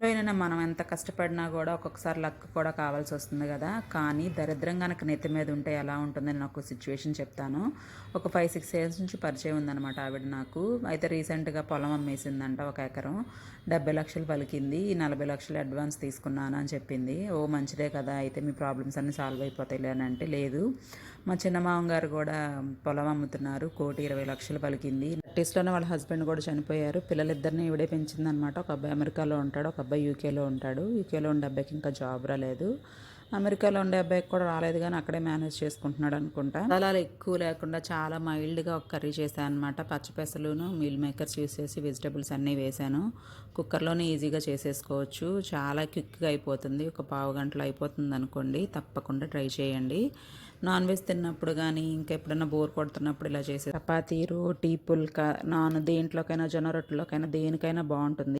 అయినా మనం ఎంత కష్టపడినా కూడా ఒక్కొక్కసారి లక్ కూడా కావాల్సి వస్తుంది కదా. కానీ దరిద్రం కనుక నెత్తి మీద ఉంటే ఎలా ఉంటుందని నాకు సిచ్యువేషన్ చెప్తాను. ఒక 5-6 ఇయర్స్ నుంచి పరిచయం ఉందన్నమాట ఆవిడ నాకు. అయితే రీసెంట్గా పొలం అమ్మేసిందంట, 1 ఎకరం 70 లక్షలు పలికింది. 40 లక్షలు అడ్వాన్స్ తీసుకున్నాను అని చెప్పింది. ఓ మంచిదే కదా, అయితే మీ ప్రాబ్లమ్స్ అన్నీ సాల్వ్ అయిపోతాయిలే అని అంటే, లేదు మా చిన్న మామగారు కూడా పొలం అమ్ముతున్నారు, 1,20,00,000 పలికింది. టెస్ట్లోనే వాళ్ళ హస్బెండ్ కూడా చనిపోయారు. పిల్లలిద్దరిని ఇవిడే పెంచిందనమాట. ఒక అబ్బాయి అమెరికాలో ఉంటాడు, ఒక అబ్బాయి యూకేలో ఉంటాడు. యూకేలో ఉండే అబ్బాయికి ఇంకా జాబ్ రాలేదు. అమెరికాలో ఉండే అబ్బాయికి కూడా రాలేదు, కానీ అక్కడే మేనేజ్ చేసుకుంటున్నాడు అనుకుంటా. మసాలాలు ఎక్కువ లేకుండా చాలా మైల్డ్గా ఒక కర్రీ చేశాను అనమాట. పచ్చిపెసలును మీల్ మేకర్స్ యూస్ చేసి వెజిటబుల్స్ అన్నీ వేశాను. కుక్కర్లోనే ఈజీగా చేసేసుకోవచ్చు, చాలా క్విక్గా అయిపోతుంది. ఒక పావు గంటలో అయిపోతుంది అనుకోండి. తప్పకుండా ట్రై చేయండి. నాన్ వెజ్ తిన్నప్పుడు కానీ ఇంకా ఎప్పుడైనా బోర్ కొడుతున్నప్పుడు ఇలా చేసే చపాతీ, రోటీ, పుల్కా, నాన్ దేంట్లోకైనా జొన్న రొట్టెలోకైనా దేనికైనా బాగుంటుంది.